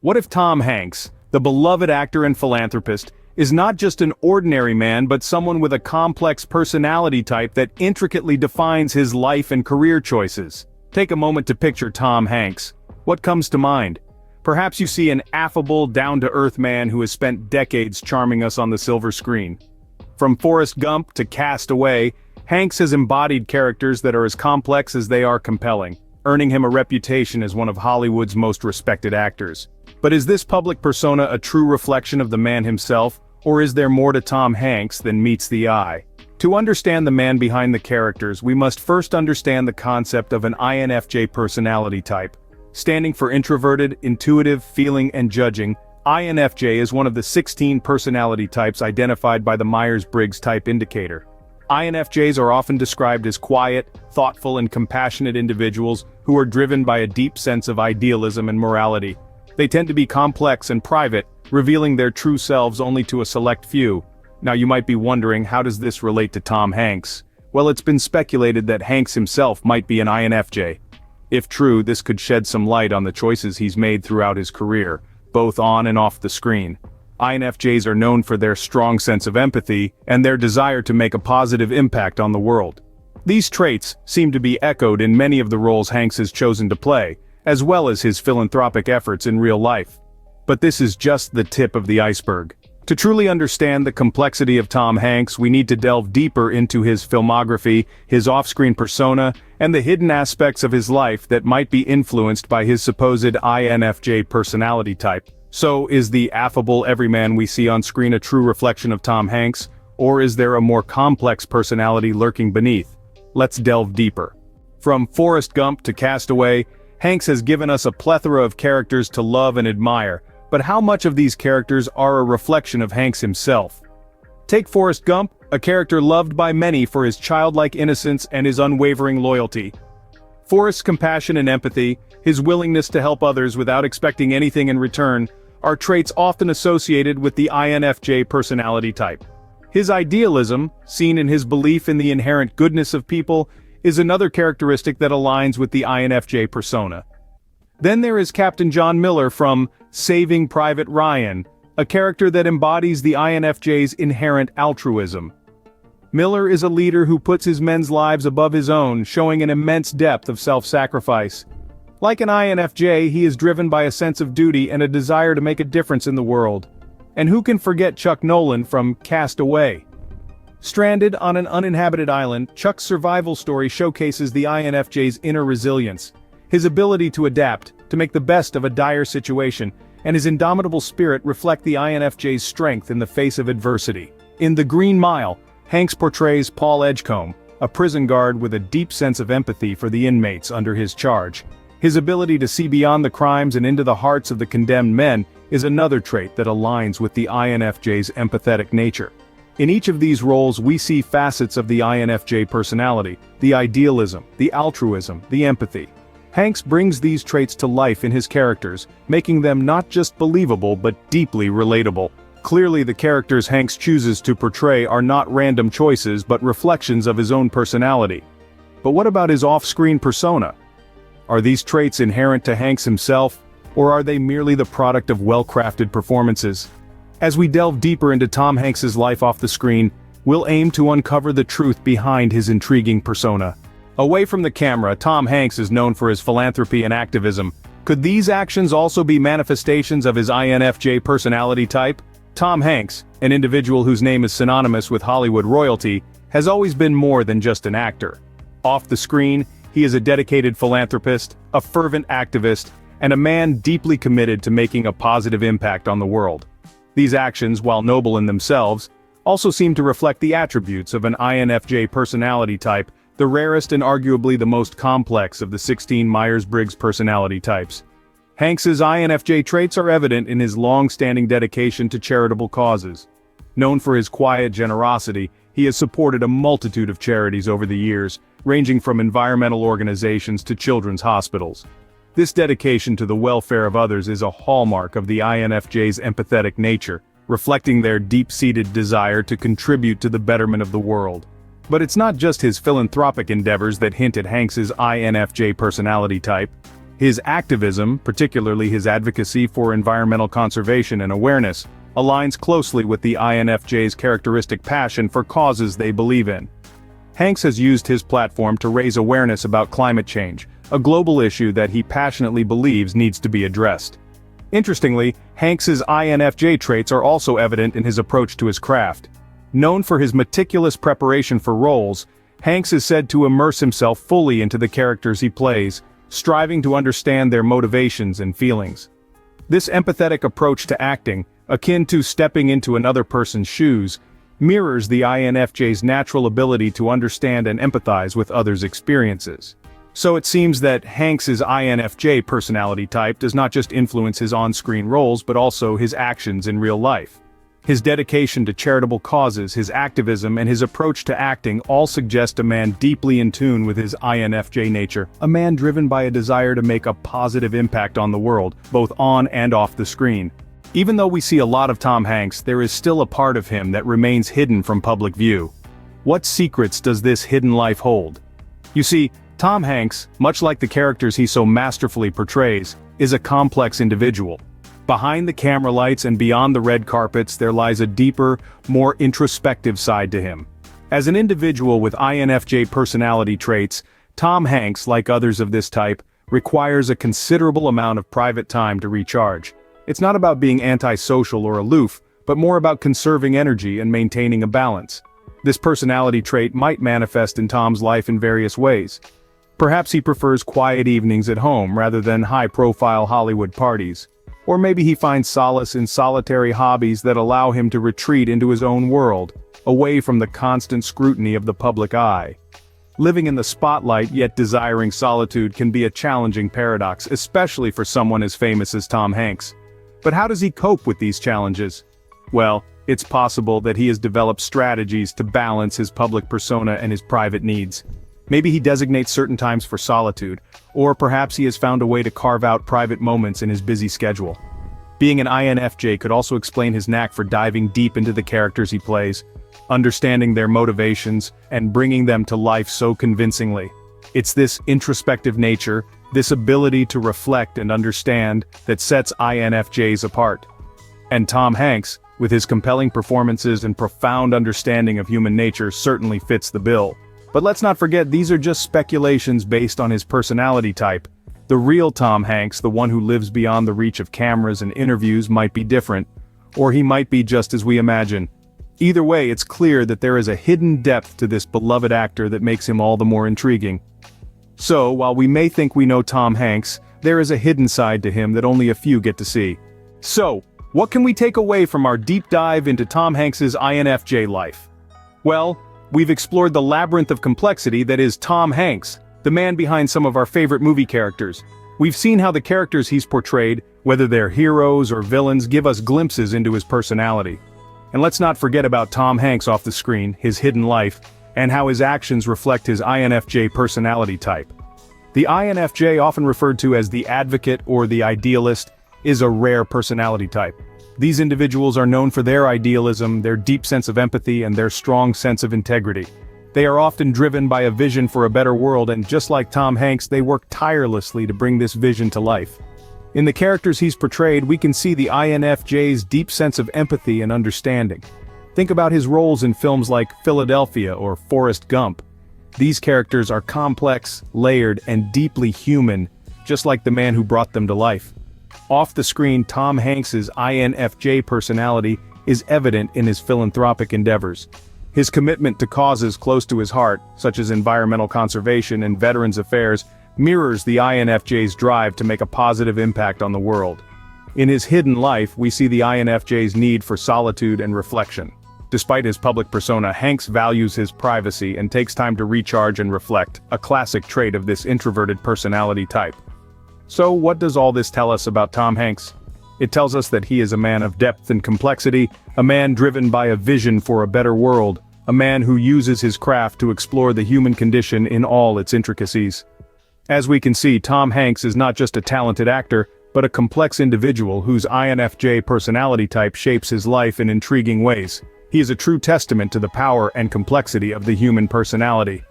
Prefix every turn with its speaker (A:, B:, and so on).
A: What if Tom Hanks, the beloved actor and philanthropist, is not just an ordinary man but someone with a complex personality type that intricately defines his life and career choices? Take a moment to picture Tom Hanks. What comes to mind? Perhaps you see an affable, down-to-earth man who has spent decades charming us on the silver screen. From Forrest Gump to Cast Away, Hanks has embodied characters that are as complex as they are compelling, earning him a reputation as one of Hollywood's most respected actors. But is this public persona a true reflection of the man himself, or is there more to Tom Hanks than meets the eye? To understand the man behind the characters, we must first understand the concept of an INFJ personality type. Standing for introverted, intuitive, feeling, and judging, INFJ is one of the 16 personality types identified by the Myers-Briggs Type Indicator. INFJs are often described as quiet, thoughtful, and compassionate individuals who are driven by a deep sense of idealism and morality. They tend to be complex and private, revealing their true selves only to a select few. Now you might be wondering, how does this relate to Tom Hanks? Well, it's been speculated that Hanks himself might be an INFJ. If true, this could shed some light on the choices he's made throughout his career, both on and off the screen. INFJs are known for their strong sense of empathy and their desire to make a positive impact on the world. These traits seem to be echoed in many of the roles Hanks has chosen to play, as well as his philanthropic efforts in real life. But this is just the tip of the iceberg. To truly understand the complexity of Tom Hanks, we need to delve deeper into his filmography, his off-screen persona, and the hidden aspects of his life that might be influenced by his supposed INFJ personality type. So, is the affable everyman we see on screen a true reflection of Tom Hanks, or is there a more complex personality lurking beneath? Let's delve deeper. From Forrest Gump to Cast Away, Hanks has given us a plethora of characters to love and admire, but how much of these characters are a reflection of Hanks himself? Take Forrest Gump, a character loved by many for his childlike innocence and his unwavering loyalty. Forrest's compassion and empathy, his willingness to help others without expecting anything in return, are traits often associated with the INFJ personality type. His idealism, seen in his belief in the inherent goodness of people, is another characteristic that aligns with the INFJ persona. Then there is Captain John Miller from Saving Private Ryan, a character that embodies the INFJ's inherent altruism. Miller is a leader who puts his men's lives above his own, showing an immense depth of self-sacrifice. Like an INFJ, he is driven by a sense of duty and a desire to make a difference in the world. And who can forget Chuck Nolan from Cast Away? Stranded on an uninhabited island, Chuck's survival story showcases the INFJ's inner resilience, his ability to adapt, to make the best of a dire situation, and his indomitable spirit reflect the INFJ's strength in the face of adversity. In The Green Mile, Hanks portrays Paul Edgecombe, a prison guard with a deep sense of empathy for the inmates under his charge. His ability to see beyond the crimes and into the hearts of the condemned men is another trait that aligns with the INFJ's empathetic nature. In each of these roles we see facets of the INFJ personality, the idealism, the altruism, the empathy. Hanks brings these traits to life in his characters, making them not just believable but deeply relatable. Clearly the characters Hanks chooses to portray are not random choices but reflections of his own personality. But what about his off-screen persona? Are these traits inherent to Hanks himself, or are they merely the product of well-crafted performances? As we delve deeper into Tom Hanks's life off the screen, we'll aim to uncover the truth behind his intriguing persona. Away from the camera, Tom Hanks is known for his philanthropy and activism. Could these actions also be manifestations of his INFJ personality type? Tom Hanks, an individual whose name is synonymous with Hollywood royalty, has always been more than just an actor. Off the screen, he is a dedicated philanthropist, a fervent activist, and a man deeply committed to making a positive impact on the world. These actions, while noble in themselves, also seem to reflect the attributes of an INFJ personality type, the rarest and arguably the most complex of the 16 Myers-Briggs personality types. Hanks's INFJ traits are evident in his long-standing dedication to charitable causes. Known for his quiet generosity, he has supported a multitude of charities over the years, ranging from environmental organizations to children's hospitals. This dedication to the welfare of others is a hallmark of the INFJ's empathetic nature, reflecting their deep-seated desire to contribute to the betterment of the world. But it's not just his philanthropic endeavors that hint at Hanks's INFJ personality type. His activism, particularly his advocacy for environmental conservation and awareness, aligns closely with the INFJ's characteristic passion for causes they believe in. Hanks has used his platform to raise awareness about climate change, a global issue that he passionately believes needs to be addressed. Interestingly, Hanks's INFJ traits are also evident in his approach to his craft. Known for his meticulous preparation for roles, Hanks is said to immerse himself fully into the characters he plays, striving to understand their motivations and feelings. This empathetic approach to acting, akin to stepping into another person's shoes, mirrors the INFJ's natural ability to understand and empathize with others' experiences. So it seems that Hanks's INFJ personality type does not just influence his on-screen roles but also his actions in real life. His dedication to charitable causes, his activism, and his approach to acting all suggest a man deeply in tune with his INFJ nature, a man driven by a desire to make a positive impact on the world, both on and off the screen. Even though we see a lot of Tom Hanks, there is still a part of him that remains hidden from public view. What secrets does this hidden life hold? You see, Tom Hanks, much like the characters he so masterfully portrays, is a complex individual. Behind the camera lights and beyond the red carpets there lies a deeper, more introspective side to him. As an individual with INFJ personality traits, Tom Hanks, like others of this type, requires a considerable amount of private time to recharge. It's not about being antisocial or aloof, but more about conserving energy and maintaining a balance. This personality trait might manifest in Tom's life in various ways. Perhaps he prefers quiet evenings at home rather than high-profile Hollywood parties. Or maybe he finds solace in solitary hobbies that allow him to retreat into his own world, away from the constant scrutiny of the public eye. Living in the spotlight yet desiring solitude can be a challenging paradox, especially for someone as famous as Tom Hanks. But how does he cope with these challenges? Well, it's possible that he has developed strategies to balance his public persona and his private needs. Maybe he designates certain times for solitude, or perhaps he has found a way to carve out private moments in his busy schedule. Being an INFJ could also explain his knack for diving deep into the characters he plays, understanding their motivations, and bringing them to life so convincingly. It's this introspective nature, this ability to reflect and understand, that sets INFJs apart. And Tom Hanks, with his compelling performances and profound understanding of human nature, certainly fits the bill. But let's not forget, these are just speculations based on his personality type. The real Tom Hanks, the one who lives beyond the reach of cameras and interviews, might be different, or he might be just as we imagine. Either way, it's clear that there is a hidden depth to this beloved actor that makes him all the more intriguing. So, while we may think we know Tom Hanks, there is a hidden side to him that only a few get to see. So, what can we take away from our deep dive into Tom Hanks's INFJ life? Well, we've explored the labyrinth of complexity that is Tom Hanks, the man behind some of our favorite movie characters. We've seen how the characters he's portrayed, whether they're heroes or villains, give us glimpses into his personality. And let's not forget about Tom Hanks off the screen, his hidden life, and how his actions reflect his INFJ personality type. The INFJ, often referred to as the advocate or the idealist, is a rare personality type. These individuals are known for their idealism, their deep sense of empathy, and their strong sense of integrity. They are often driven by a vision for a better world, and just like Tom Hanks, they work tirelessly to bring this vision to life. In the characters he's portrayed, we can see the INFJ's deep sense of empathy and understanding. Think about his roles in films like Philadelphia or Forrest Gump. These characters are complex, layered, and deeply human, just like the man who brought them to life. Off the screen, Tom Hanks's INFJ personality is evident in his philanthropic endeavors. His commitment to causes close to his heart, such as environmental conservation and veterans affairs, mirrors the INFJ's drive to make a positive impact on the world. In his hidden life, we see the INFJ's need for solitude and reflection. Despite his public persona, Hanks values his privacy and takes time to recharge and reflect, a classic trait of this introverted personality type. So what does all this tell us about Tom Hanks? It tells us that he is a man of depth and complexity, a man driven by a vision for a better world, a man who uses his craft to explore the human condition in all its intricacies. As we can see, Tom Hanks is not just a talented actor, but a complex individual whose INFJ personality type shapes his life in intriguing ways. He is a true testament to the power and complexity of the human personality.